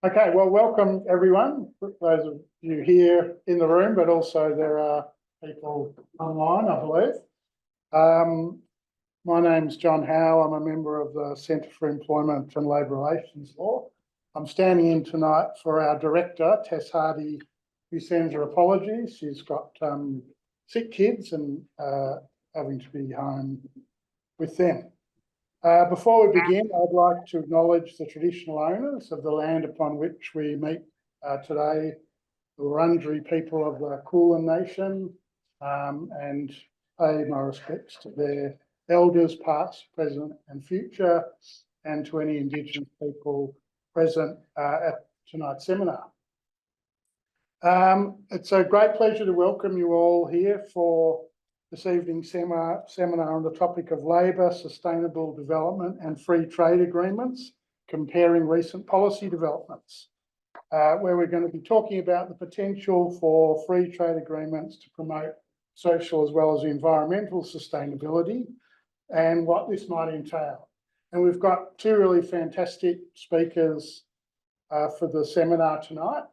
Okay, well, welcome everyone, those of you here in the room, but also there are people online, I believe. My name's John Howe. I'm a member of the Centre for Employment and Labour Relations Law. I'm standing in tonight for our director, Tess Hardy, who sends her apologies. She's got sick kids and having to be home with them. Before we begin, I'd like to acknowledge the traditional owners of the land upon which we meet today, the Wurundjeri people of the Kulin Nation, and pay my respects to their elders, past, present and future, and to any Indigenous people present at tonight's seminar. It's a great pleasure to welcome you all here for this evening's seminar on the topic of labour, sustainable development and free trade agreements, comparing recent policy developments, where we're going to be talking about the potential for free trade agreements to promote social as well as environmental sustainability and what this might entail. And we've got two really fantastic speakers for the seminar tonight.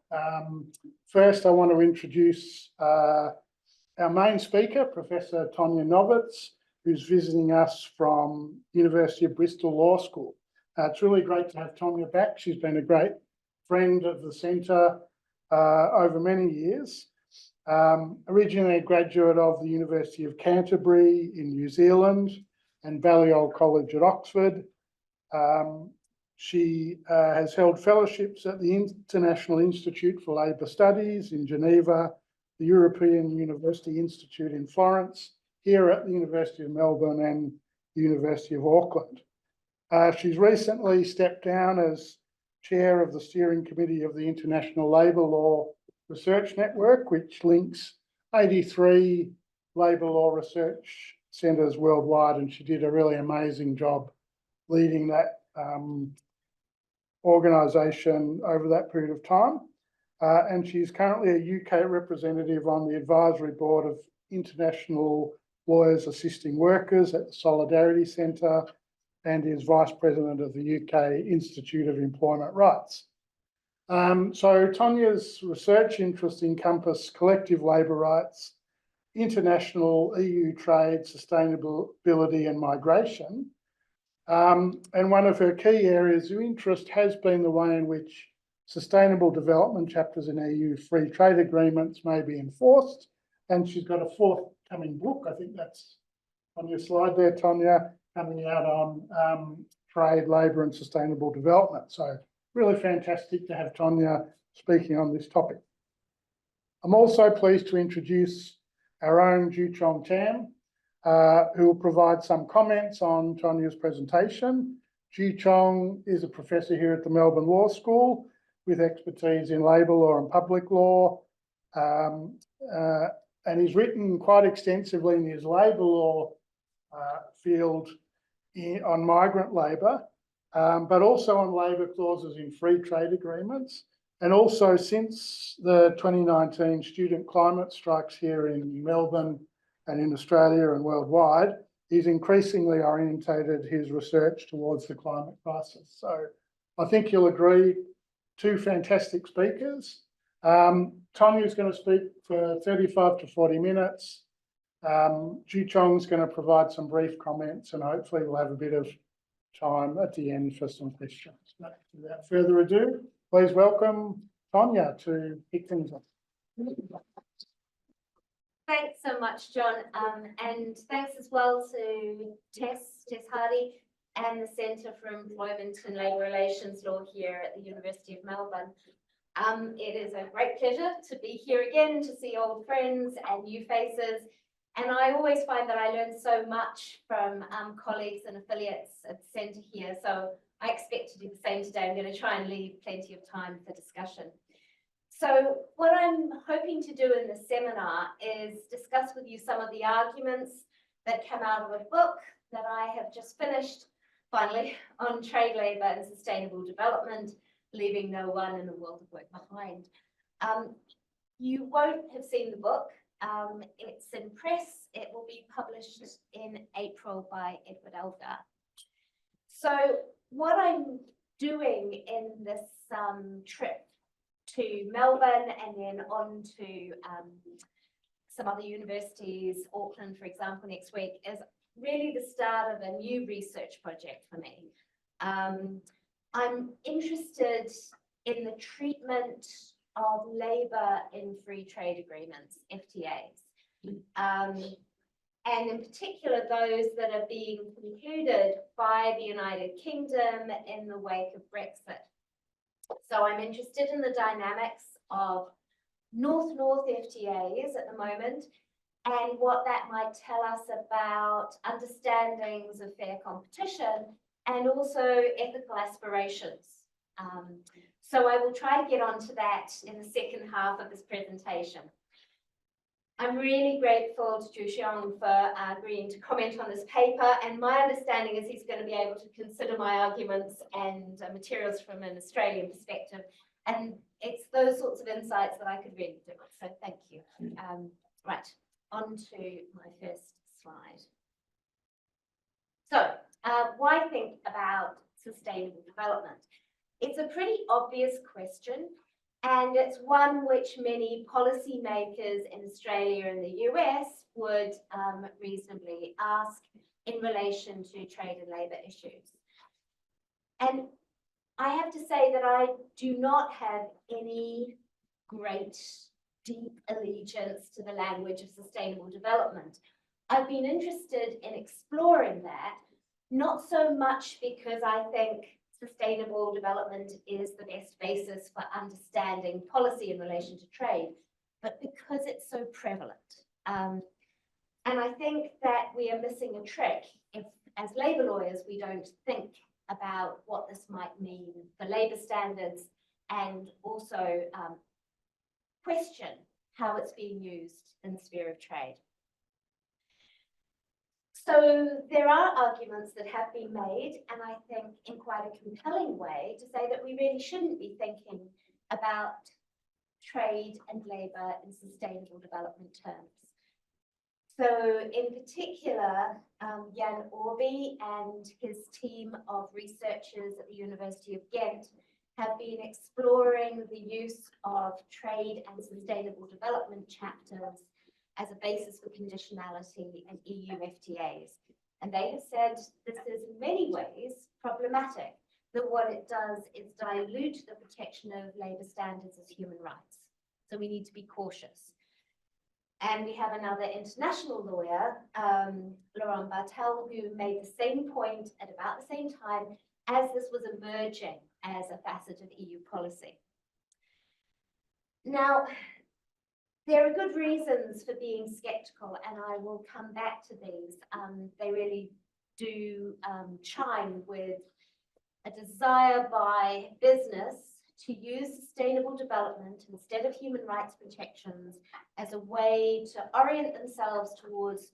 First, I want to introduce our main speaker, Professor Tonia Novitz, who's visiting us from University of Bristol Law School. It's really great to have Tonia back. She's been a great friend of the centre over many years. Originally a graduate of the University of Canterbury in New Zealand and Balliol College at Oxford. She has held fellowships at the International Institute for Labour Studies in Geneva, the European University Institute in Florence, here at the University of Melbourne and the University of Auckland. She's recently stepped down as chair of the steering committee of the International Labour Law Research Network, which links 83 labour law research centres worldwide, and she did a really amazing job leading that organisation over that period of time. And she's currently a UK representative on the advisory board of International Lawyers Assisting Workers at the Solidarity Centre and is vice president of the UK Institute of Employment Rights. So Tonia's research interests encompass collective labour rights, international EU trade, sustainability and migration. And one of her key areas of interest has been the way in which sustainable development chapters in EU free trade agreements may be enforced. And she's got a forthcoming book, I think that's on your slide there, Tonia, coming out on trade, labour and sustainable development. So really fantastic to have Tonia speaking on this topic. I'm also pleased to introduce our own Joo-Cheong Tham, who will provide some comments on Tonia's presentation. Joo-Cheong is a professor here at the Melbourne Law School with expertise in labour law and public law, and he's written quite extensively in his labour law field on migrant labour, but also on labour clauses in free trade agreements. And also since the 2019 student climate strikes here in Melbourne and in Australia and worldwide, he's increasingly orientated his research towards the climate crisis. So I think you'll agree, two fantastic speakers. Tonia's going to speak for 35 to 40 minutes. Joo-Cheong's going to provide some brief comments and hopefully we'll have a bit of time at the end for some questions. But without further ado, please welcome Tonia to kick things off. Thanks so much, John, and thanks as well to Tess Hardy and the Centre for Employment and Labour Relations Law here at the University of Melbourne. It is a great pleasure to be here again, to see old friends and new faces. And I always find that I learn so much from colleagues and affiliates at the centre here. So I expect to do the same today. I'm going to try and leave plenty of time for discussion. So what I'm hoping to do in this seminar is discuss with you some of the arguments that come out of a book that I have just finished, finally, on trade, labour and sustainable development, leaving no one in the world of work behind. You won't have seen the book. It's in press. It will be published in April by Edward Elgar. So what I'm doing in this trip to Melbourne and then on to some other universities, Auckland, for example, next week, is really the start of a new research project for me. I'm interested in the treatment of labour in free trade agreements, FTAs, and in particular those that are being concluded by the United Kingdom in the wake of Brexit. So I'm interested in the dynamics of North-North FTAs at the moment and what that might tell us about understandings of fair competition and also ethical aspirations. So I will try to get onto that in the second half of this presentation. I'm really grateful to Joo-Cheong for agreeing to comment on this paper, and my understanding is he's going to be able to consider my arguments and materials from an Australian perspective, and it's those sorts of insights that I could really do. So thank you. Right, on to my first slide. So why think about sustainable development? It's a pretty obvious question, and it's one which many policymakers in Australia and the US would reasonably ask in relation to trade and labour issues. And I have to say that I do not have any great deep allegiance to the language of sustainable development. I've been interested in exploring that, not so much because I think sustainable development is the best basis for understanding policy in relation to trade, but because it's so prevalent. And I think that we are missing a trick if, as labour lawyers, we don't think about what this might mean for labour standards and also question how it's being used in the sphere of trade. So there are arguments that have been made, and I think in quite a compelling way, to say that we really shouldn't be thinking about trade and labour in sustainable development terms. So in particular, Jan Orby and his team of researchers at the University of Ghent have been exploring the use of trade and sustainable development chapters as a basis for conditionality and EU FTAs. And they have said this is in many ways problematic, that what it does is dilute the protection of labour standards as human rights. So we need to be cautious. And we have another international lawyer, Laurent Bartel, who made the same point at about the same time as this was emerging as a facet of EU policy. Now, there are good reasons for being sceptical, and I will come back to these. They really do chime with a desire by business to use sustainable development instead of human rights protections as a way to orient themselves towards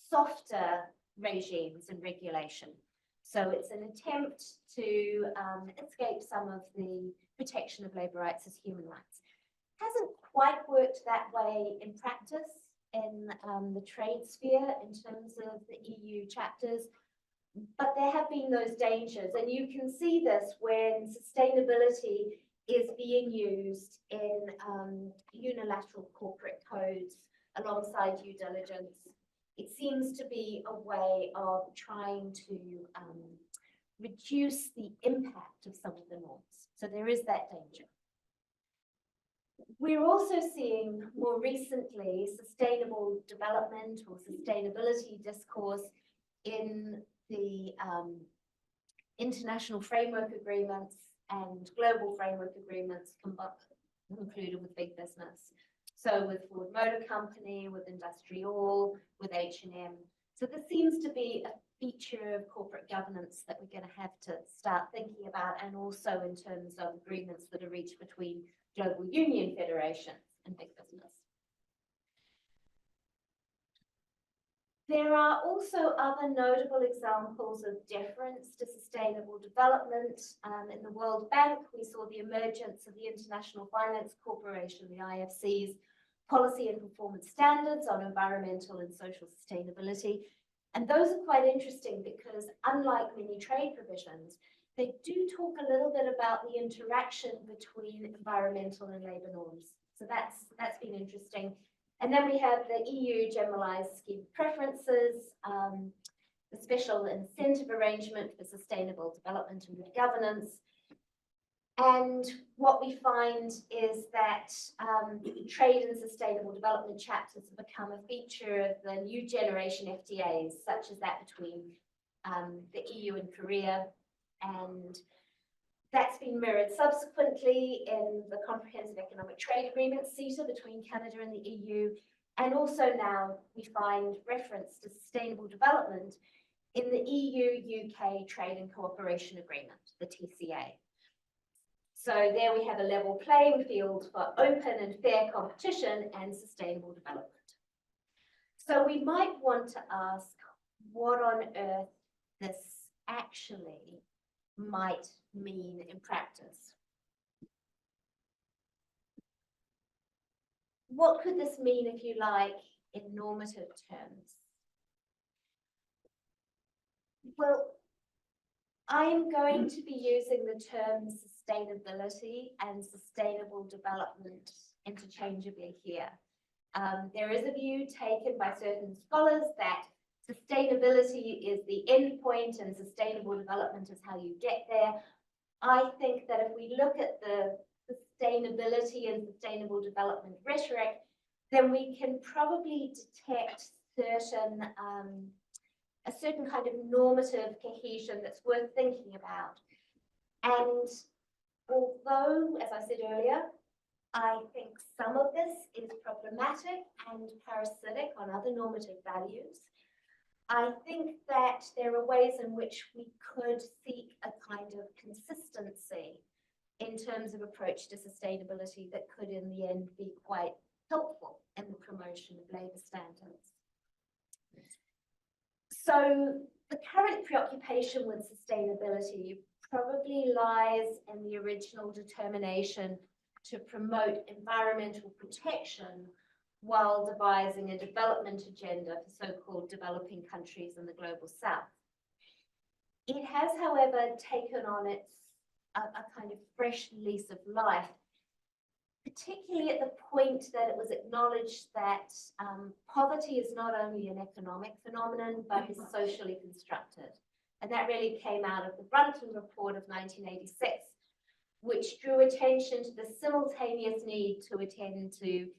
softer regimes and regulation. So it's an attempt to escape some of the protection of labour rights as human rights. Hasn't quite worked that way in practice in the trade sphere in terms of the EU chapters, but there have been those dangers, and you can see this when sustainability is being used in unilateral corporate codes alongside due diligence. It seems to be a way of trying to reduce the impact of some of the norms. So there is that danger. We're also seeing more recently sustainable development or sustainability discourse in the international framework agreements and global framework agreements concluded with big business. So with Ford Motor Company, with Industrial, with H&M. So this seems to be a feature of corporate governance that we're going to have to start thinking about, and also in terms of agreements that are reached between global union federations and big business. There are also other notable examples of deference to sustainable development. In the World Bank, we saw the emergence of the International Finance Corporation, the IFC's policy and performance standards on environmental and social sustainability. And those are quite interesting because, unlike many trade provisions, they do talk a little bit about the interaction between environmental and labour norms. So that's been interesting. And then we have the EU generalised scheme preferences, the special incentive arrangement for sustainable development and good governance. And what we find is that trade and sustainable development chapters have become a feature of the new generation FTAs, such as that between the EU and Korea. And that's been mirrored subsequently in the Comprehensive Economic Trade Agreement, CETA, between Canada and the EU. And also now we find reference to sustainable development in the EU-UK Trade and Cooperation Agreement, the TCA. So there we have a level playing field for open and fair competition and sustainable development. So we might want to ask what on earth this actually might mean in practice. What could this mean, if you like, in normative terms? Well, I'm going to be using the terms sustainability and sustainable development interchangeably here. There is a view taken by certain scholars that sustainability is the end point and sustainable development is how you get there. I think that if we look at the sustainability and sustainable development rhetoric, then we can probably detect a certain kind of normative cohesion that's worth thinking about. And although, as I said earlier, I think some of this is problematic and parasitic on other normative values, I think that there are ways in which we could seek a kind of consistency in terms of approach to sustainability that could in the end be quite helpful in the promotion of labour standards. So the current preoccupation with sustainability probably lies in the original determination to promote environmental protection while devising a development agenda for so-called developing countries in the global south. It has, however, taken on a kind of fresh lease of life, particularly at the point that it was acknowledged that poverty is not only an economic phenomenon, but is socially constructed. And that really came out of the Brundtland Report of 1986, which drew attention to the simultaneous need to attend to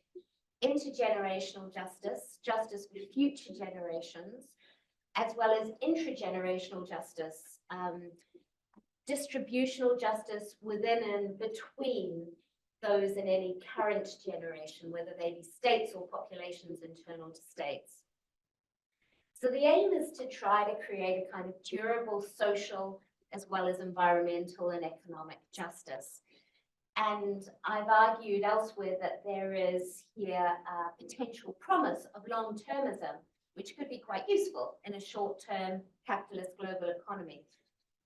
intergenerational justice, justice for future generations, as well as intragenerational justice, distributional justice within and between those in any current generation, whether they be states or populations internal to states. So the aim is to try to create a kind of durable social as well as environmental and economic justice. And I've argued elsewhere that there is here a potential promise of long-termism, which could be quite useful in a short-term capitalist global economy,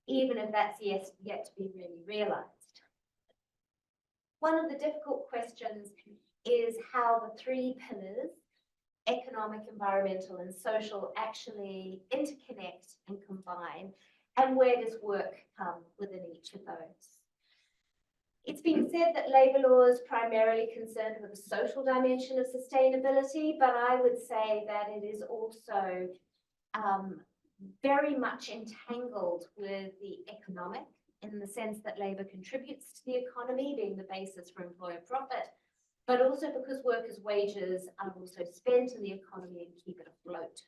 even if that's yet to be really realized. One of the difficult questions is how the three pillars, economic, environmental, and social, actually interconnect and combine, and where does work come within each of those? It's been said that labour law is primarily concerned with the social dimension of sustainability, but I would say that it is also very much entangled with the economic, in the sense that labour contributes to the economy, being the basis for employer profit, but also because workers' wages are also spent in the economy and keep it afloat.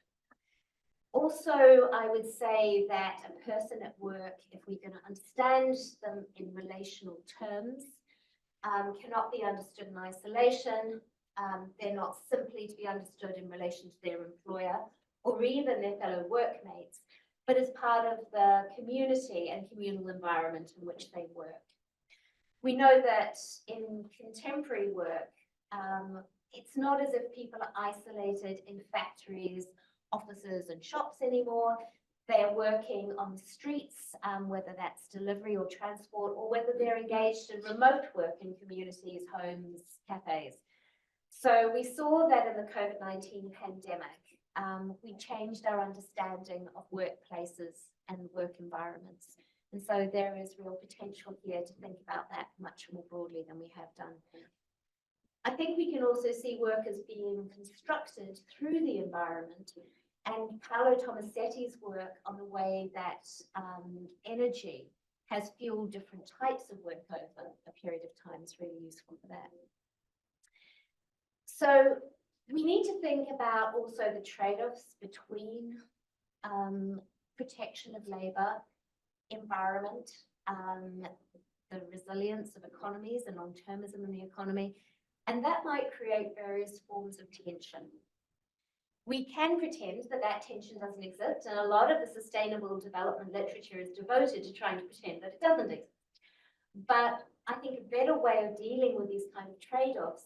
Also, I would say that a person at work, if we're going to understand them in relational terms, cannot be understood in isolation. They're not simply to be understood in relation to their employer or even their fellow workmates, but as part of the community and communal environment in which they work. We know that in contemporary work, it's not as if people are isolated in factories, offices and shops anymore. They are working on the streets, whether that's delivery or transport, or whether they're engaged in remote work in communities, homes, cafes. So we saw that in the COVID-19 pandemic, we changed our understanding of workplaces and work environments. And so there is real potential here to think about that much more broadly than we have done. I think we can also see workers being constructed through the environment, and Paolo Tomasetti's work on the way that energy has fueled different types of work over a period of time is really useful for that. So we need to think about also the trade-offs between protection of labour, environment, the resilience of economies and long-termism in the economy, and that might create various forms of tension. We can pretend that that tension doesn't exist, and a lot of the sustainable development literature is devoted to trying to pretend that it doesn't exist. But I think a better way of dealing with these kind of trade-offs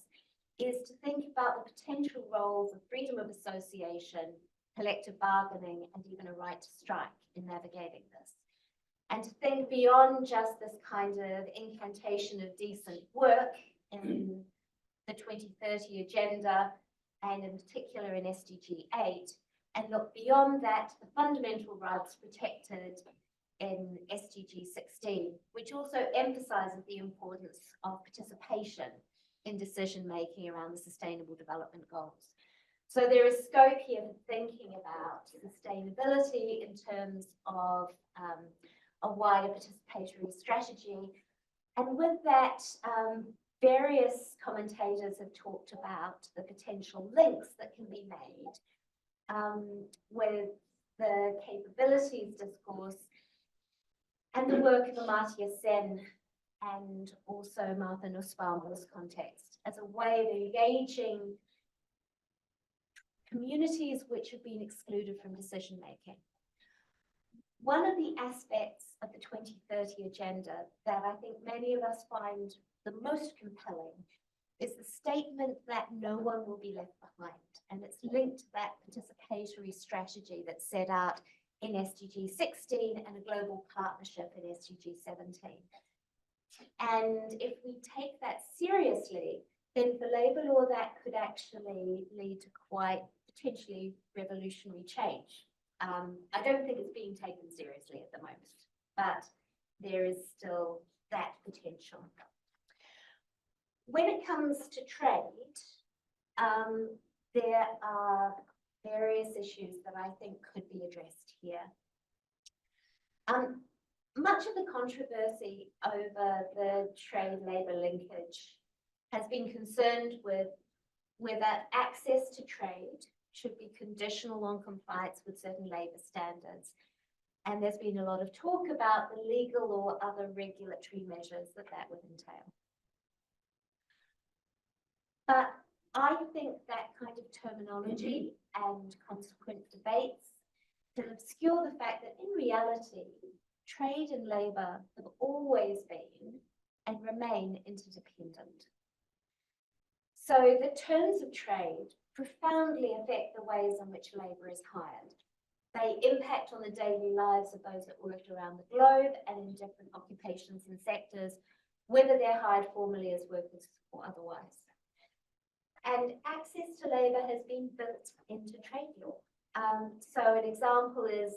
is to think about the potential roles of freedom of association, collective bargaining, and even a right to strike in navigating this. And to think beyond just this kind of incantation of decent work in the 2030 agenda, and in particular in SDG 8, and look beyond that to the fundamental rights protected in SDG 16, which also emphasises the importance of participation in decision-making around the Sustainable Development Goals. So there is scope here for thinking about sustainability in terms of a wider participatory strategy. And with that, various commentators have talked about the potential links that can be made with the capabilities discourse and the work of Amartya Sen and also Martha Nussbaum's context as a way of engaging communities which have been excluded from decision making. One of the aspects of the 2030 agenda that I think many of us find the most compelling is the statement that no one will be left behind. And it's linked to that participatory strategy that's set out in SDG 16 and a global partnership in SDG 17. And if we take that seriously, then for labour law, that could actually lead to quite potentially revolutionary change. I don't think it's being taken seriously at the moment, but there is still that potential. When it comes to trade, there are various issues that I think could be addressed here. Much of the controversy over the trade-labour linkage has been concerned with whether access to trade should be conditional on compliance with certain labour standards. And there's been a lot of talk about the legal or other regulatory measures that would entail. But I think that kind of terminology and consequent debates can obscure the fact that in reality, trade and labour have always been and remain interdependent. So the terms of trade profoundly affect the ways in which labour is hired. They impact on the daily lives of those that work around the globe and in different occupations and sectors, whether they're hired formally as workers or otherwise. And access to labour has been built into trade law. So an example is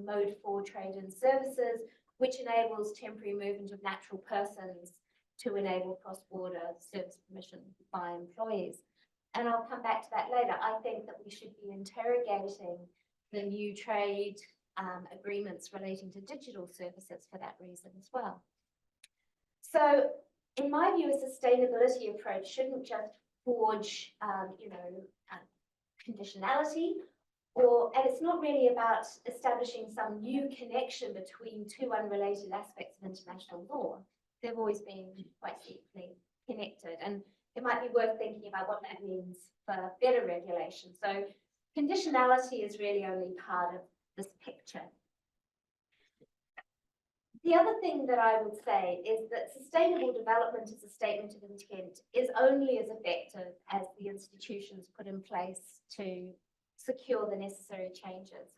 Mode 4 Trade and Services, which enables temporary movement of natural persons to enable cross-border service permission by employees. And I'll come back to that later. I think that we should be interrogating the new trade agreements relating to digital services for that reason as well. So in my view, a sustainability approach shouldn't just forge, conditionality, and it's not really about establishing some new connection between two unrelated aspects of international law. They've always been quite deeply connected, and it might be worth thinking about what that means for better regulation. So conditionality is really only part of this picture. The other thing that I would say is that sustainable development as a statement of intent is only as effective as the institutions put in place to secure the necessary changes.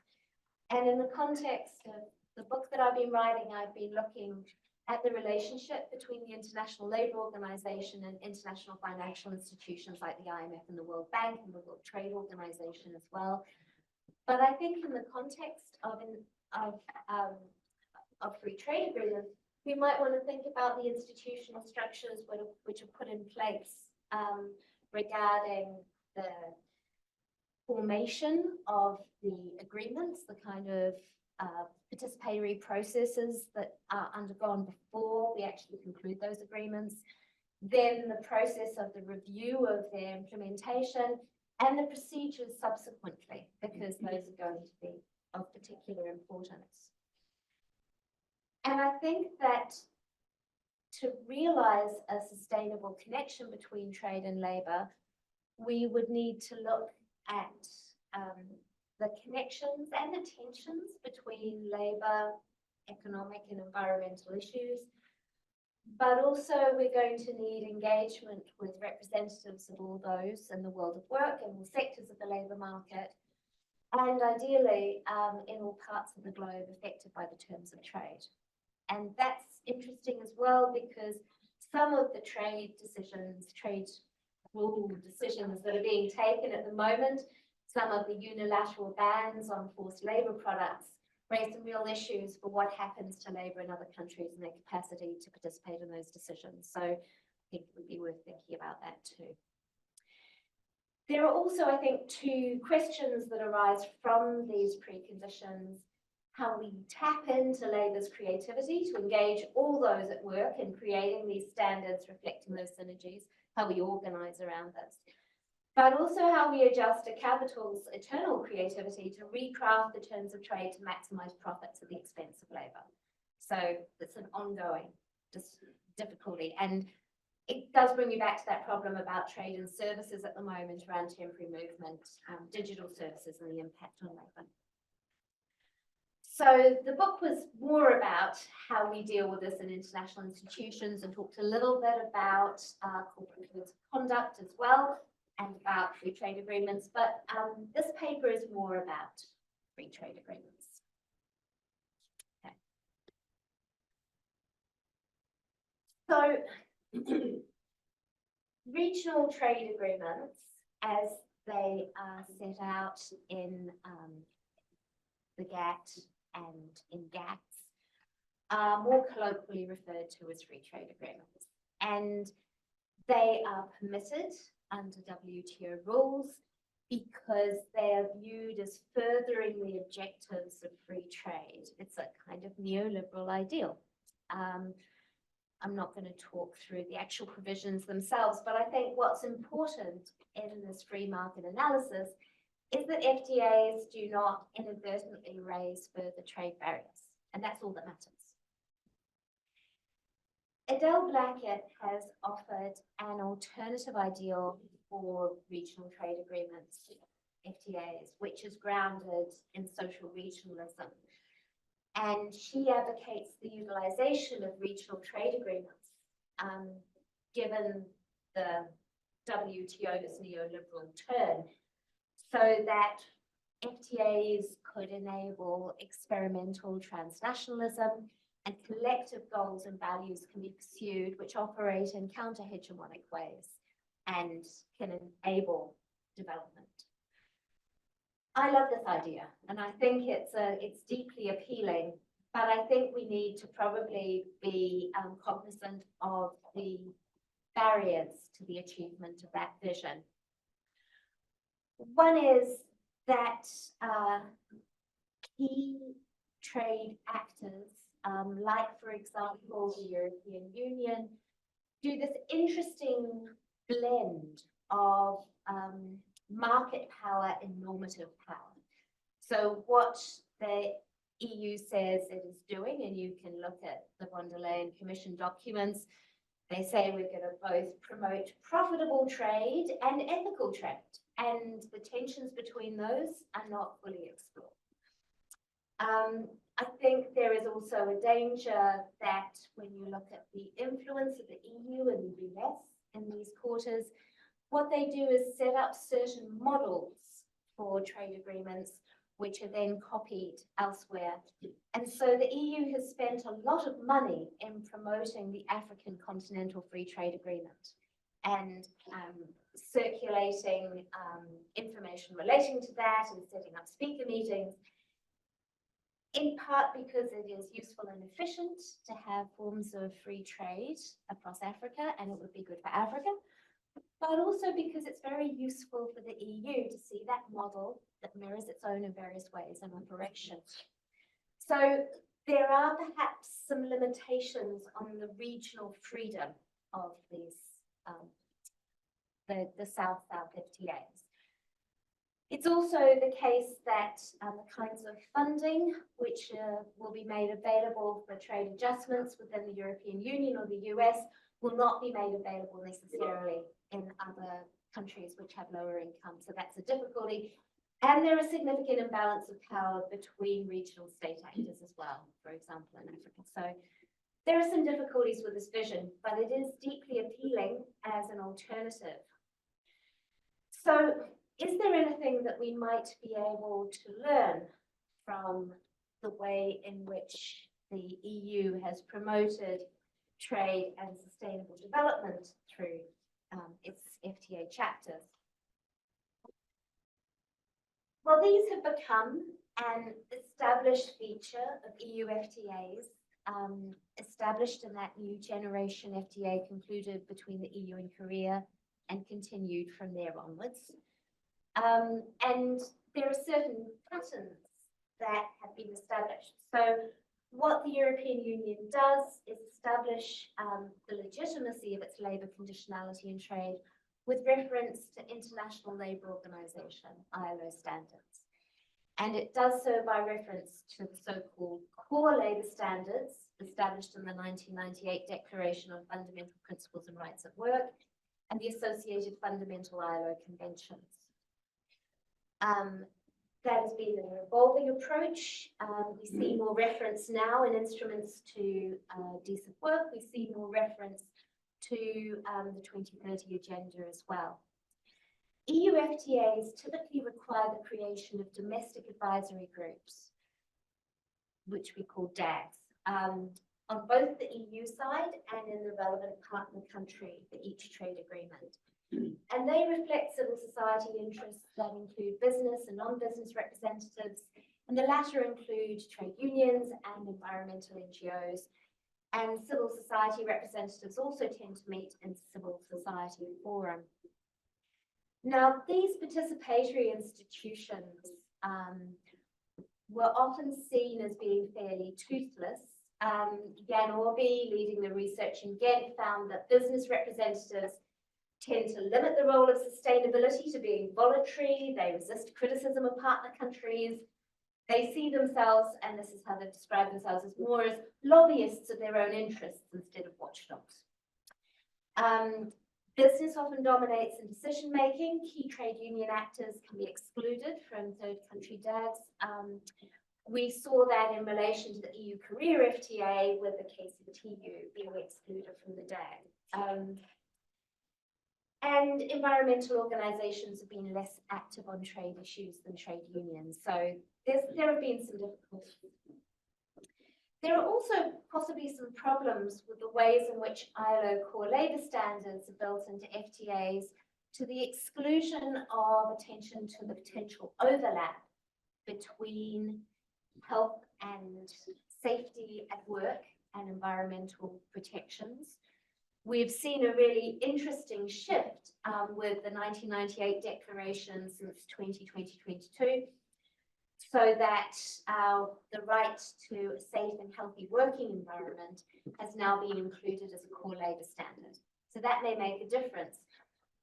And in the context of the book that I've been writing, I've been looking at the relationship between the International Labour Organization and international financial institutions like the IMF and the World Bank and the World Trade Organization as well. But I think in the context of free free trade agreement, we might want to think about the institutional structures which are put in place regarding the formation of the agreements, the kind of participatory processes that are undergone before we actually conclude those agreements, then the process of the review of their implementation, and the procedures subsequently, because those are going to be of particular importance. And I think that to realise a sustainable connection between trade and labour, we would need to look at the connections and the tensions between labour, economic and environmental issues, but also we're going to need engagement with representatives of all those in the world of work and all sectors of the labour market, and ideally in all parts of the globe affected by the terms of trade. And that's interesting as well, because some of the trade decisions, trade rule decisions that are being taken at the moment, some of the unilateral bans on forced labour products, raise some real issues for what happens to labour in other countries and their capacity to participate in those decisions. So I think it would be worth thinking about that too. There are also, I think, two questions that arise from these preconditions: how we tap into labour's creativity to engage all those at work in creating these standards reflecting those synergies, how we organise around this, but also how we adjust to capital's eternal creativity to recraft the terms of trade to maximise profits at the expense of labour. So it's an ongoing difficulty, and it does bring me back to that problem about trade and services at the moment around temporary movement, digital services and the impact on labour. So the book was more about how we deal with this in international institutions, and talked a little bit about corporate codes of conduct as well, and about free trade agreements, but this paper is more about free trade agreements. Okay. So regional trade agreements, as they are set out in the GATT and in GATS, are more colloquially referred to as free trade agreements, and they are permitted under WTO rules because they are viewed as furthering the objectives of free trade. It's a kind of neoliberal ideal. I'm not going to talk through the actual provisions themselves, but I think what's important in this free market analysis is that FTAs do not inadvertently raise further trade barriers, and that's all that matters. Adele Blackett has offered an alternative ideal for regional trade agreements, FTAs, which is grounded in social regionalism. And she advocates the utilisation of regional trade agreements, given the WTO's neoliberal turn, so that FTAs could enable experimental transnationalism, and collective goals and values can be pursued which operate in counter-hegemonic ways and can enable development. I love this idea, and I think it's deeply appealing, but I think we need to probably be cognizant of the barriers to the achievement of that vision. One is that key trade actors, like, for example, the European Union, do this interesting blend of market power and normative power. So what the EU says it is doing, and you can look at the von der Leyen Commission documents, they say we're going to both promote profitable trade and ethical trade, and the tensions between those are not fully explored. I think there is also a danger that when you look at the influence of the EU and the US in these quarters, what they do is set up certain models for trade agreements which are then copied elsewhere. And so the EU has spent a lot of money in promoting the African Continental Free Trade Agreement and circulating information relating to that and setting up speaker meetings. in part because it is useful and efficient to have forms of free trade across Africa, and it would be good for Africa, but also because it's very useful for the EU to see that model that mirrors its own in various ways in operation. So there are perhaps some limitations on the regional freedom of these, the South-South FTAs. It's also the case that the kinds of funding which will be made available for trade adjustments within the European Union or the US will not be made available necessarily in other countries which have lower income. So that's a difficulty. And there is significant imbalance of power between regional state actors as well, for example, in Africa. So there are some difficulties with this vision, but it is deeply appealing as an alternative. So is there anything that we might be able to learn from the way in which the EU has promoted trade and sustainable development through its FTA chapters? Well, these have become an established feature of EU FTAs, established in that new generation FTA concluded between the EU and Korea and continued from there onwards. And there are certain patterns that have been established. So what the European Union does is establish the legitimacy of its labour conditionality in trade with reference to International Labour Organization, ILO standards. And it does so by reference to the so-called core labour standards established in the 1998 Declaration on Fundamental Principles and Rights at Work and the associated fundamental ILO conventions. That has been an evolving approach. We see more reference now in instruments to decent work. We see more reference to the 2030 agenda as well. EU FTAs typically require the creation of domestic advisory groups, which we call DAGs, on both the EU side and in the relevant partner country for each trade agreement. And they reflect civil society interests that include business and non-business representatives, and the latter include trade unions and environmental NGOs. And civil society representatives also tend to meet in civil society forum. Now, these participatory institutions were often seen as being fairly toothless. Jan Orby, leading the research in Ghent, found that business representatives tend to limit the role of sustainability to being voluntary. They resist criticism of partner countries. They see themselves, and this is how they describe themselves, as more as lobbyists of their own interests instead of watchdogs. Business often dominates in decision-making. Key trade union actors can be excluded from third country DAGs. We saw that in relation to the EU-Korea FTA with the case of TU being excluded from the DAG. And environmental organisations have been less active on trade issues than trade unions. So there have been some difficulties. There are also possibly some problems with the ways in which ILO core labour standards are built into FTAs to the exclusion of attention to the potential overlap between health and safety at work and environmental protections. We've seen a really interesting shift with the 1998 declaration since 2022, so that the right to a safe and healthy working environment has now been included as a core labour standard. So that may make a difference.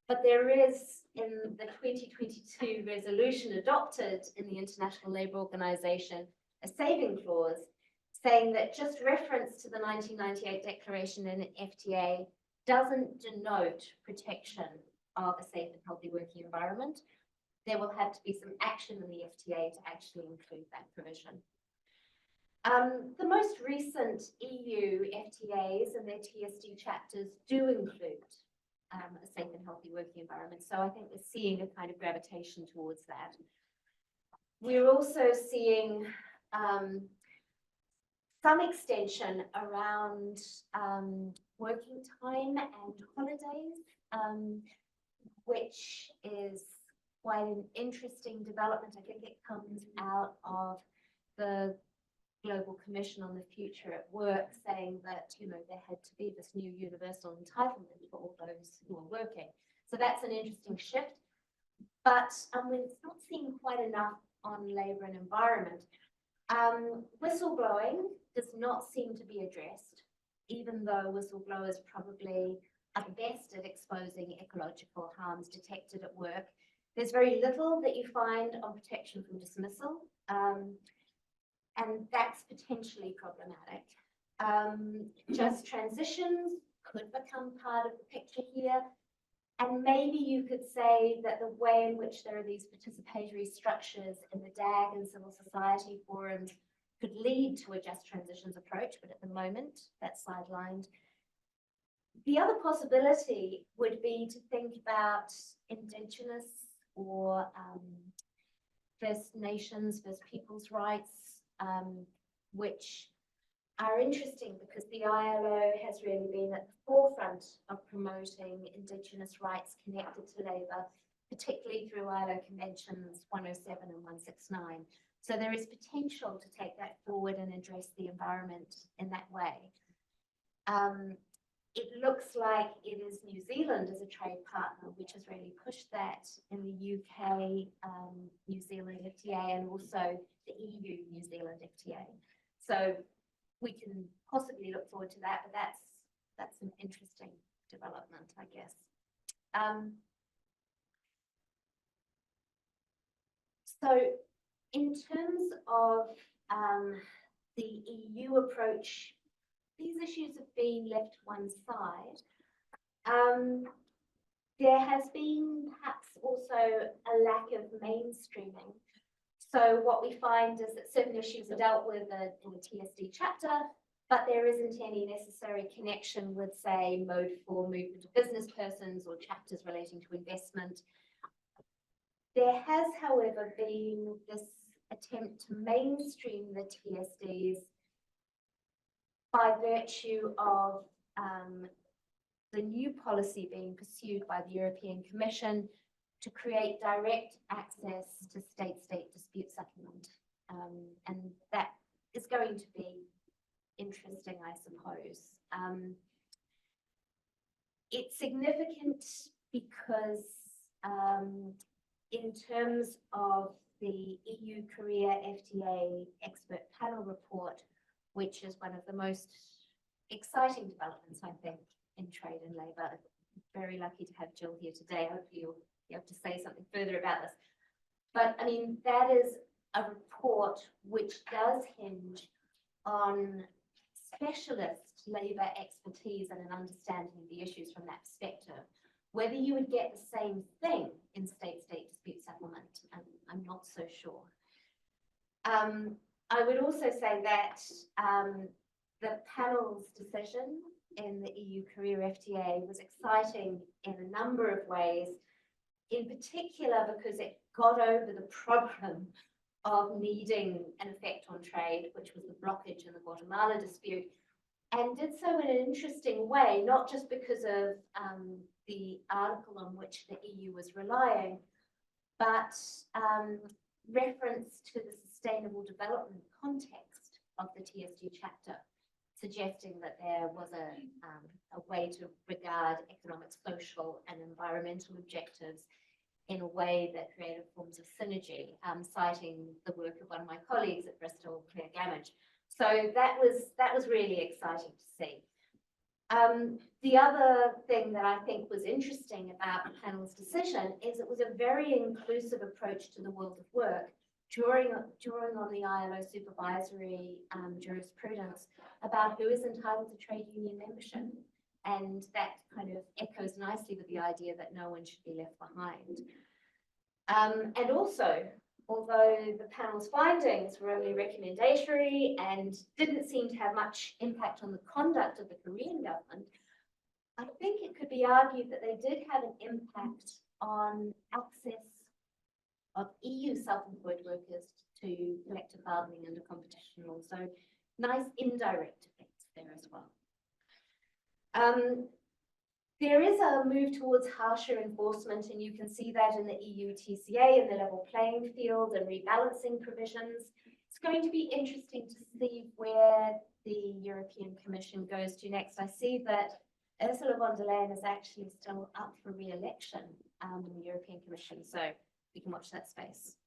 But there is, in the 2022 resolution adopted in the International Labour Organization, a saving clause saying that just reference to the 1998 declaration in an FTA doesn't denote protection of a safe and healthy working environment. There will have to be some action in the FTA to actually include that provision. The most recent EU FTAs and their TSD chapters do include a safe and healthy working environment. So I think we're seeing a kind of gravitation towards that. We're also seeing some extension around working time and holidays, which is quite an interesting development. I think it comes out of the Global Commission on the Future at Work saying that, you know, there had to be this new universal entitlement for all those who are working. So that's an interesting shift. But it's not seen quite enough on labour and environment. Whistleblowing does not seem to be addressed, even though whistleblowers probably are the best at exposing ecological harms detected at work. There's very little that you find on protection from dismissal, and that's potentially problematic. Just transitions could become part of the picture here. And maybe you could say that the way in which there are these participatory structures in the DAG and civil society forums could lead to a just transitions approach, but at the moment that's sidelined. The other possibility would be to think about Indigenous or First Nations, First Peoples rights, which are interesting because the ILO has really been at the forefront of promoting Indigenous rights connected to labour, particularly through ILO Conventions 107 and 169. So there is potential to take that forward and address the environment in that way. It looks like it is New Zealand as a trade partner, which has really pushed that in the UK-New Zealand FTA and also the EU-New Zealand FTA. So we can possibly look forward to that, but that's an interesting development, I guess. So in terms of the EU approach, these issues have been left to one side. There has been perhaps also a lack of mainstreaming. So what we find is that certain issues are dealt with in the TSD chapter, but there isn't any necessary connection with, say, Mode 4 movement of business persons or chapters relating to investment. There has, however, been this attempt to mainstream the TSDs by virtue of the new policy being pursued by the European Commission to create direct access to state-state dispute settlement. And that is going to be interesting, I suppose. It's significant because in terms of the EU-Korea FTA expert panel report, which is one of the most exciting developments, I think, in trade and labour. Very lucky to have Jill here today. Hopefully you'll be able to say something further about this. But I mean, that is a report which does hinge on specialist labour expertise and an understanding of the issues from that perspective. Whether you would get the same thing in state-state dispute settlement, I'm not so sure. I would also say that the panel's decision in the EU-Korea FTA was exciting in a number of ways, in particular because it got over the problem of needing an effect on trade, which was the blockage in the Guatemala dispute, and did so in an interesting way, not just because of the article on which the EU was relying, but reference to the sustainable development context of the TSD chapter, suggesting that there was a way to regard economic, social and environmental objectives in a way that created forms of synergy, citing the work of one of my colleagues at Bristol, Claire Gamage. So that was really exciting to see. The other thing that I think was interesting about the panel's decision is it was a very inclusive approach to the world of work, drawing on the ILO supervisory jurisprudence about who is entitled to trade union membership. And that kind of echoes nicely with the idea that no one should be left behind. And also, although the panel's findings were only recommendatory and didn't seem to have much impact on the conduct of the Korean government, I think it could be argued that they did have an impact on access of EU self-employed workers to collective bargaining under competition law. So nice indirect effects there as well. There is a move towards harsher enforcement, and you can see that in the EU TCA and the level playing field and rebalancing provisions. It's going to be interesting to see where the European Commission goes to next. I see that Ursula von der Leyen is actually still up for re-election in the European Commission, so we can watch that space.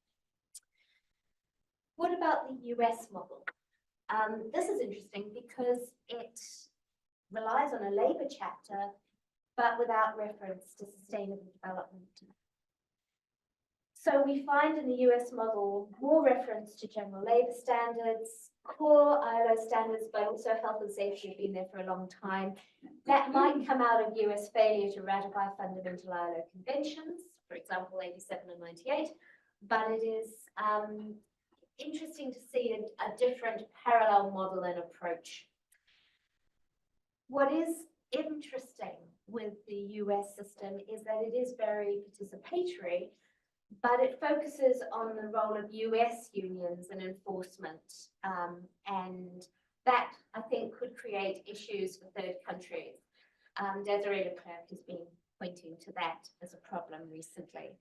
What about the US model? This is interesting because it relies on a labour chapter, but without reference to sustainable development. So we find in the US model more reference to general labour standards, core ILO standards, but also health and safety have been there for a long time. That might come out of US failure to ratify fundamental ILO conventions, for example, 87 and 98, but it is interesting to see a different parallel model and approach. What is interesting with the US system is that it is very participatory, but it focuses on the role of US unions and enforcement. And that, I think, could create issues for third countries. Desiree Leclerc has been pointing to that as a problem recently.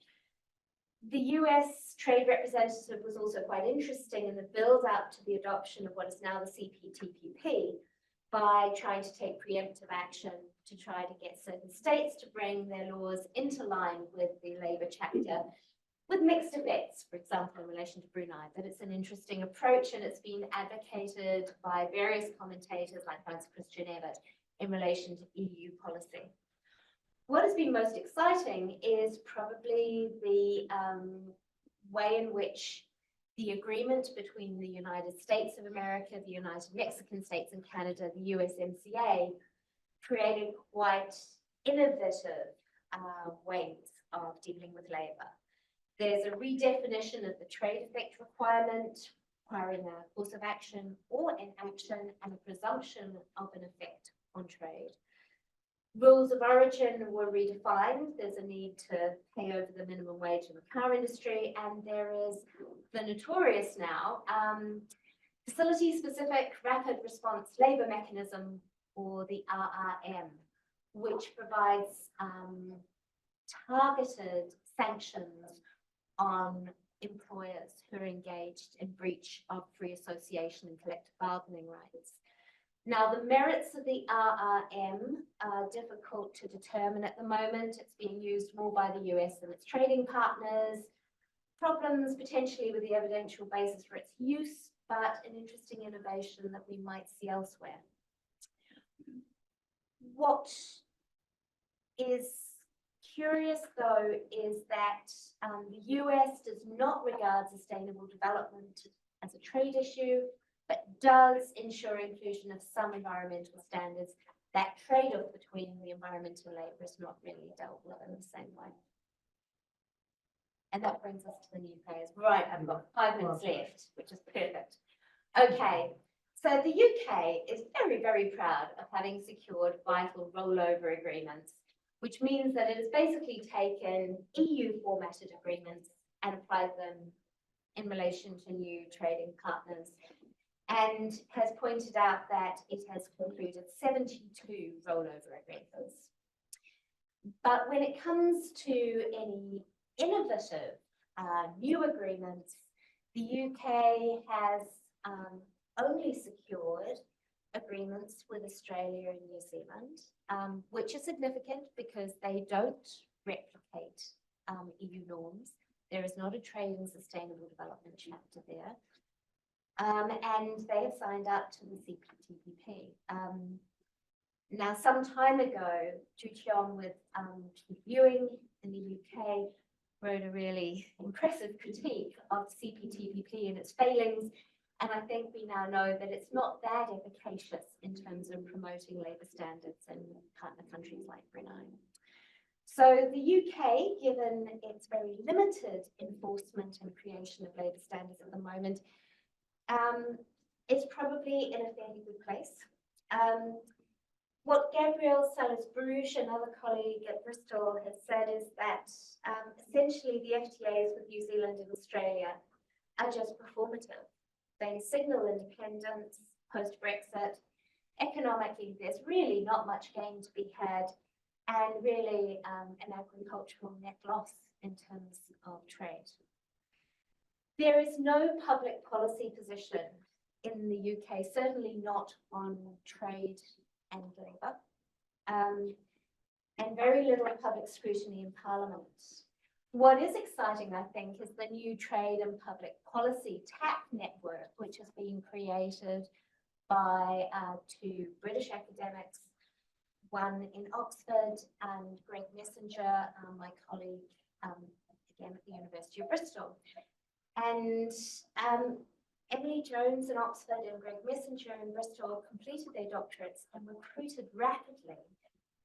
The US trade representative was also quite interesting in the build up to the adoption of what is now the CPTPP by trying to take preemptive action to try to get certain states to bring their laws into line with the labour chapter, with mixed effects, for example, in relation to Brunei. But it's an interesting approach, and it's been advocated by various commentators like Franz Christian Ebert in relation to EU policy. What has been most exciting is probably the way in which the agreement between the United States of America, the United Mexican States and Canada, the USMCA, created quite innovative ways of dealing with labour. There's a redefinition of the trade effect requirement, requiring a course of action or inaction and a presumption of an effect on trade. Rules of origin were redefined. There's a need to pay over the minimum wage in the car industry, and there is the notorious now facility-specific rapid response labour mechanism, or the RRM, which provides targeted sanctions on employers who are engaged in breach of free association and collective bargaining rights. Now, the merits of the RRM are difficult to determine at the moment. It's being used more by the US and its trading partners. Problems potentially with the evidential basis for its use, but an interesting innovation that we might see elsewhere. What is curious, though, is that the US does not regard sustainable development as a trade issue, but does ensure inclusion of some environmental standards. That trade-off between the environmental and labour is not really dealt with in the same way. And that brings us to the new players. Right, I've got 5 minutes left, which is perfect. Okay, so the UK is very, very proud of having secured vital rollover agreements, which means that it has basically taken EU formatted agreements and applied them in relation to new trading partners, and has pointed out that it has concluded 72 rollover agreements. But when it comes to any innovative new agreements, the UK has only secured agreements with Australia and New Zealand, which is significant because they don't replicate EU norms. There is not a trade and sustainable development chapter there. And they have signed up to the CPTPP. Now, some time ago, Joo-Cheong with Viewing in the UK wrote a really impressive critique of CPTPP and its failings. And I think we now know that it's not that efficacious in terms of promoting labour standards in partner countries like Brunei. So the UK, given its very limited enforcement and creation of labour standards at the moment, is probably in a fairly good place. What Gabrielle Salas-Bruges, another colleague at Bristol, has said is that essentially the FTAs with New Zealand and Australia are just performative. They signal independence post-Brexit. Economically, there's really not much gain to be had, and really an agricultural net loss in terms of trade. There is no public policy position in the UK, certainly not on trade and labour, and very little public scrutiny in Parliament. What is exciting, I think, is the new Trade and Public Policy TAP network, which has been created by two British academics, one in Oxford and Greg Messenger, my colleague, again at the University of Bristol. And Emily Jones in Oxford and Greg Messenger in Bristol completed their doctorates and recruited rapidly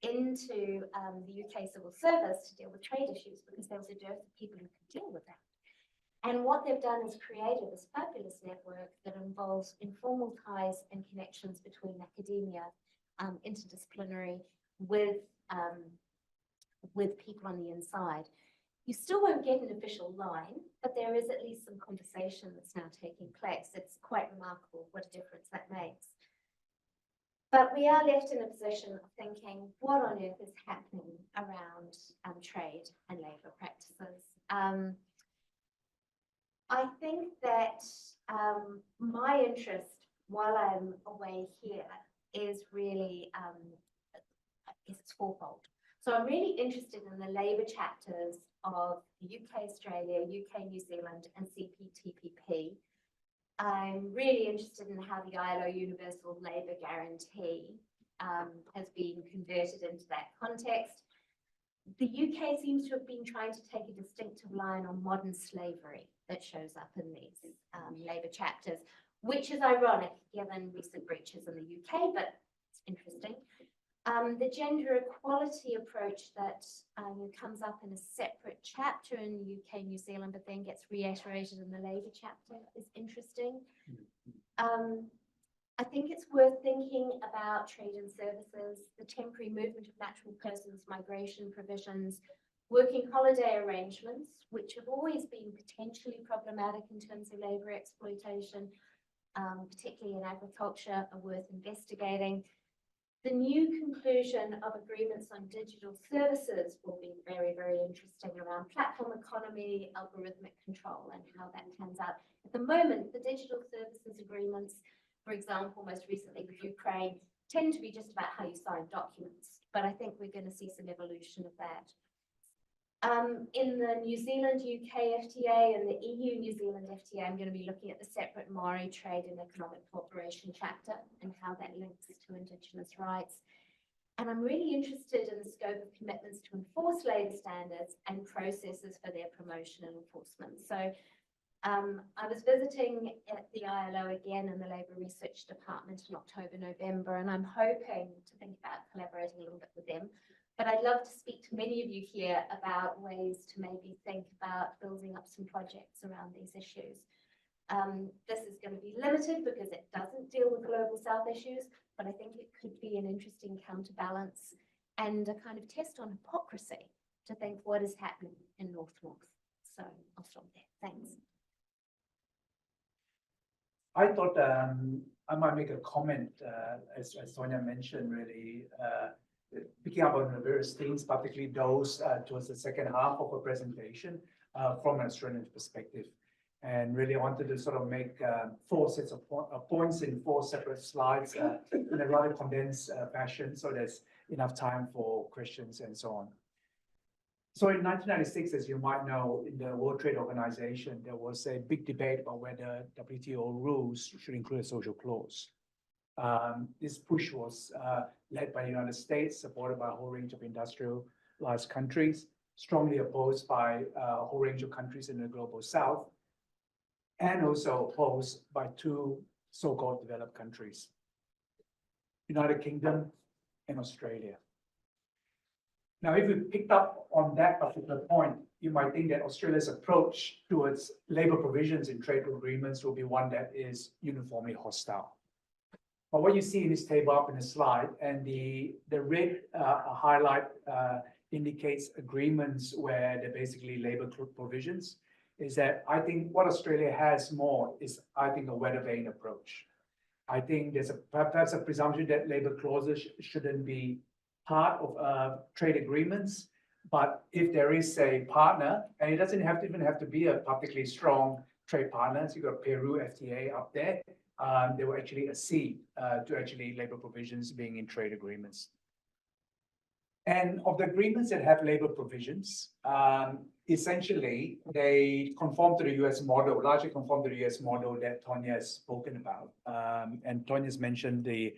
into the UK civil service to deal with trade issues because there was a dearth of people who could deal with that. And what they've done is created this fabulous network that involves informal ties and connections between academia, interdisciplinary, with people on the inside. You still won't get an official line, but there is at least some conversation that's now taking place. It's quite remarkable what a difference that makes. But we are left in a position of thinking, what on earth is happening around trade and labour practices? I think that my interest while I'm away here is really it's fourfold. So I'm really interested in the labour chapters of UK-Australia, UK-New Zealand and CPTPP. I'm really interested in how the ILO Universal Labour Guarantee has been converted into that context. The UK seems to have been trying to take a distinctive line on modern slavery that shows up in these labour chapters, which is ironic given recent breaches in the UK, but it's interesting. The gender equality approach that comes up in a separate chapter in the UK, New Zealand, but then gets reiterated in the labour chapter is interesting. I think it's worth thinking about trade and services, the temporary movement of natural persons, migration provisions, working holiday arrangements, which have always been potentially problematic in terms of labour exploitation, particularly in agriculture, are worth investigating. The new conclusion of agreements on digital services will be very, very interesting around platform economy, algorithmic control, and how that pans out. At the moment, the digital services agreements, for example, most recently with Ukraine, tend to be just about how you sign documents, but I think we're going to see some evolution of that. In the New Zealand-UK FTA and the EU-New Zealand FTA, I'm going to be looking at the separate Maori trade and economic cooperation chapter and how that links to Indigenous rights. And I'm really interested in the scope of commitments to enforce labour standards and processes for their promotion and enforcement. So I was visiting at the ILO again in the Labour Research Department in October, November, and I'm hoping to think about collaborating a little bit with them. But I'd love to speak to many of you here about ways to maybe think about building up some projects around these issues. This is going to be limited because it doesn't deal with global South issues, but I think it could be an interesting counterbalance and a kind of test on hypocrisy to think what is happening in North-North. So I'll stop there. Thanks. I thought I might make a comment, as Tonia mentioned, really, picking up on the various themes, particularly those towards the second half of a presentation from an Australian perspective. And really I wanted to sort of make 4 sets of points in 4 separate slides in a rather condensed fashion, so there's enough time for questions and so on. So in 1996, as you might know, in the World Trade Organization, there was a big debate about whether WTO rules should include a social clause. This push was led by the United States, supported by a whole range of industrialized countries, strongly opposed by a whole range of countries in the global South, and also opposed by 2 so-called developed countries, United Kingdom and Australia. Now, if we picked up on that particular point, you might think that Australia's approach towards labor provisions in trade agreements will be one that is uniformly hostile. But what you see in this table up in the slide, and the red highlight indicates agreements where they're basically labor provisions, is that I think what Australia has more is, I think, a weather vane approach. I think there's perhaps a presumption that labor clauses shouldn't be part of trade agreements, but if there is a partner, and it doesn't even have to be a particularly strong trade partners. You got Peru FTA up there. They will actually accede to actually labor provisions being in trade agreements. And of the agreements that have labor provisions, essentially they conform to the US model, largely conform to the US model that Tonia has spoken about. And Tonia's mentioned the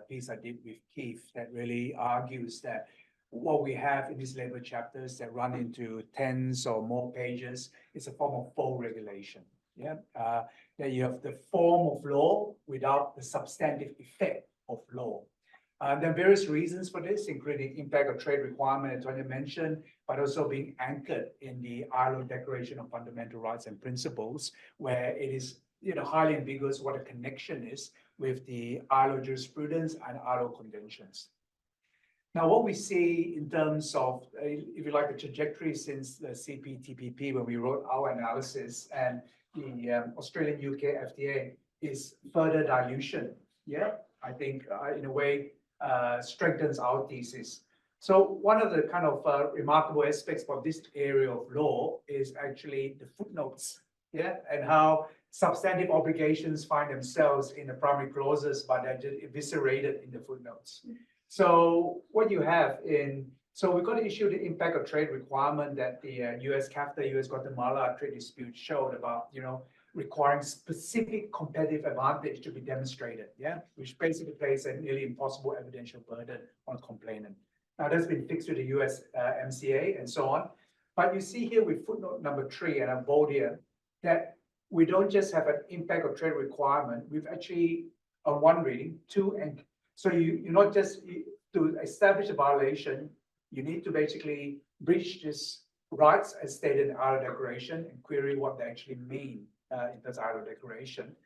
piece I did with Keith that really argues that what we have in these labor chapters that run into tens or more pages is a form of full regulation. Yeah, that you have the form of law without the substantive effect of law. There are various reasons for this, including impact of trade requirement, as Tonia mentioned, but also being anchored in the ILO Declaration of Fundamental Rights and Principles, where it is highly ambiguous what the connection is with the ILO jurisprudence and ILO conventions. Now, what we see in terms of, if you like, the trajectory since the CPTPP, when we wrote our analysis, and the Australian UK FTA is further dilution. Yeah, I think in a way strengthens our thesis. So one of the kind of remarkable aspects of this area of law is actually the footnotes. Yeah, and how substantive obligations find themselves in the primary clauses, but they're just eviscerated in the footnotes. So what you have so we've got to issue the impact of trade requirement that the US CAFTA, US Guatemala trade dispute showed about, requiring specific competitive advantage to be demonstrated, yeah, which basically places a nearly impossible evidential burden on a complainant. Now that's been fixed with the US MCA and so on. But you see here with footnote number 3, and I'm bold here, that we don't just have an impact of trade requirement, we've actually, on one reading, and so you're not just, to establish a violation, you need to basically breach this rights as stated in the ILO Declaration and query what they actually mean in this ILO Declaration.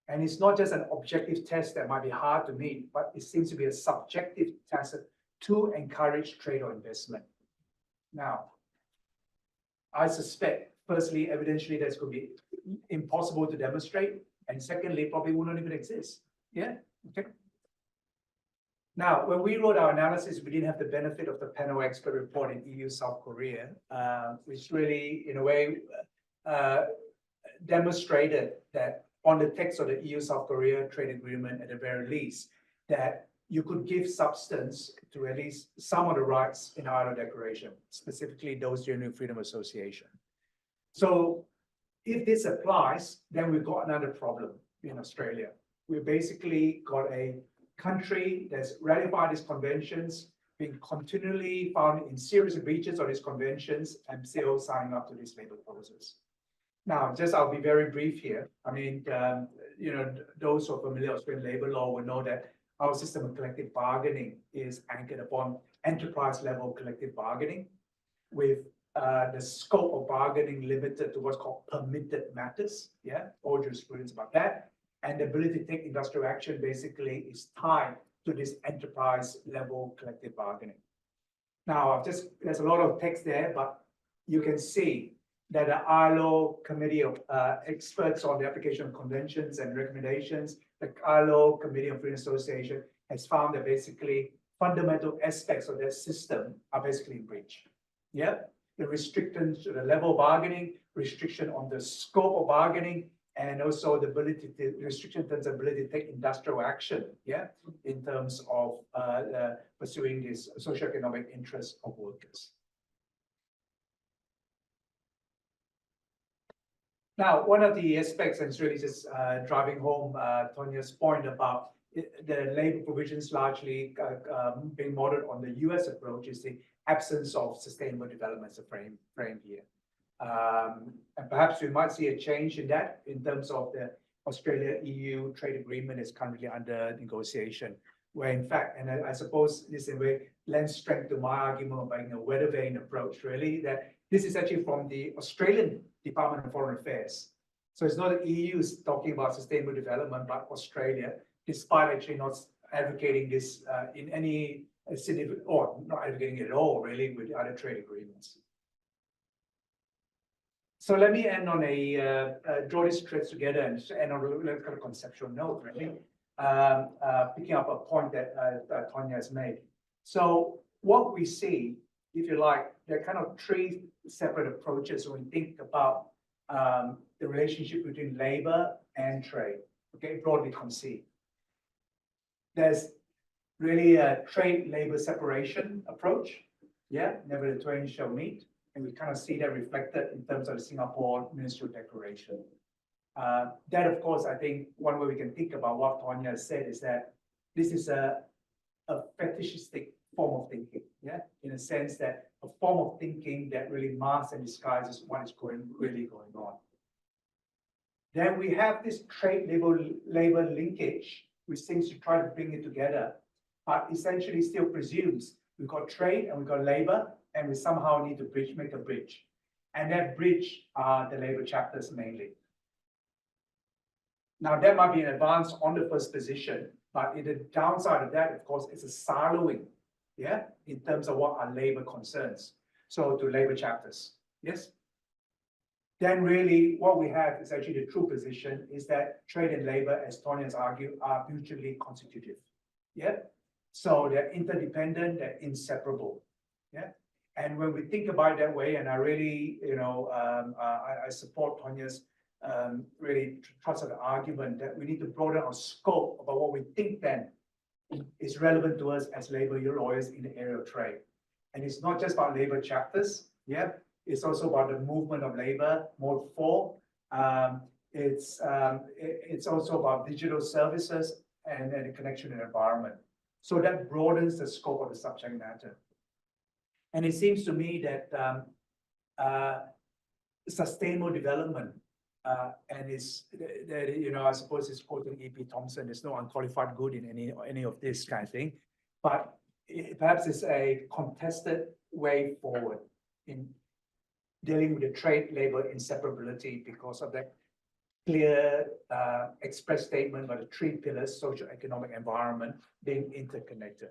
And it's not just an objective test that might be hard to meet, but it seems to be a subjective test to encourage trade or investment. Now, I suspect, firstly, evidentially, that's going to be impossible to demonstrate, and secondly, probably will not even exist. Yeah, okay. Now, when we wrote our analysis, we didn't have the benefit of the panel expert report in EU South Korea, which really, in a way, demonstrated that on the text of the EU South Korea trade agreement, at the very least, that you could give substance to at least some of the rights in the ILO Declaration, specifically those genuine freedom of association. So if this applies, then we've got another problem in Australia. We basically got a country that's ratified these conventions, being continually found in serious breaches of these conventions, and still signing up to these labor clauses. Now, I'll be very brief here. I mean, those who are familiar with Australian labor law will know that our system of collective bargaining is anchored upon enterprise level collective bargaining, with the scope of bargaining limited to what's called permitted matters. Yeah, all jurisprudence about that. And the ability to take industrial action basically is tied to this enterprise level collective bargaining. Now, there's a lot of text there, but you can see that the ILO Committee of Experts on the Application of Conventions and Recommendations, the ILO Committee of Freedom Association, has found that basically fundamental aspects of their system are basically in breach. Yeah, the restrictions to the level of bargaining, restriction on the scope of bargaining, and also the ability to restriction in terms of ability to take industrial action, yeah, in terms of pursuing this socioeconomic interests of workers. Now, one of the aspects, and it's really just driving home Tonia's point about the labor provisions largely being modeled on the US approach, is the absence of sustainable development as a frame here. And perhaps we might see a change in that in terms of the Australia-EU trade agreement is currently under negotiation, where in fact, and I suppose this in a way lends strength to my argument of being a weather vane approach, really, that this is actually from the Australian Department of Foreign Affairs. So it's not the EU talking about sustainable development, but Australia, despite actually not advocating this in any significant, or not advocating it at all, really, with other trade agreements. So let me end on draw these threads together and end on a kind of conceptual note, really, picking up a point that Tonia has made. So what we see, if you like, there are kind of three separate approaches when we think about the relationship between labor and trade, okay, broadly conceived. There's really a trade labor separation approach, yeah, never the twain shall meet. And we kind of see that reflected in terms of the Singapore Ministerial Declaration. That, of course, I think one way we can think about what Tonia said is that this is a fetishistic form of thinking, yeah, in a sense that a form of thinking that really masks and disguises what is really going on. Then we have this trade labor linkage, which seems to try to bring it together, but essentially still presumes we've got trade and we've got labor, and we somehow need to make a bridge. And that bridge are the labor chapters mainly. Now, that might be an advance on the first position, but the downside of that, of course, is a siloing, yeah, in terms of what are labor concerns. So to labor chapters, yes? Then really what we have is actually the true position is that trade and labor, as Tonia has argued, are mutually constitutive, yeah? So they're interdependent, they're inseparable, yeah? And when we think about it that way, and I really, I support Tonia's really trusted argument that we need to broaden our scope about what we think then is relevant to us as labor lawyers in the area of trade. And it's not just about labor chapters, yeah, it's also about the movement of labor, mode 4. It's also about digital services and the connection and environment. So that broadens the scope of the subject matter. And it seems to me that sustainable development and is that, I suppose it's quoting E.P. Thompson, there's no unqualified good in any of this kind of thing, but perhaps it's a contested way forward in dealing with the trade labor inseparability because of that clear express statement by the 3 pillars, social, economic, environment, being interconnected.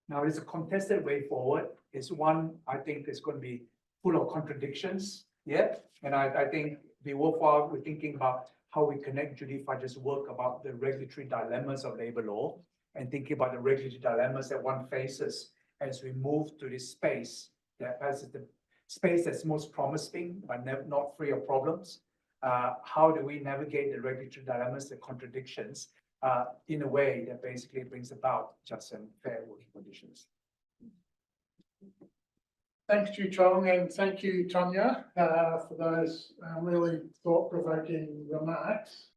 Now, it's a contested way forward. It's one I think is going to be full of contradictions, yeah, and I think be worthwhile we're thinking about how we connect Judy Fudge's work about the regulatory dilemmas of labor law and thinking about the regulatory dilemmas that one faces as we move to this space that has the space that's most promising but not free of problems. How do we navigate the regulatory dilemmas, the contradictions, in a way that basically brings about just and fair working conditions? Thanks, Joo-Cheong, and thank you, Tonia, for those really thought-provoking remarks.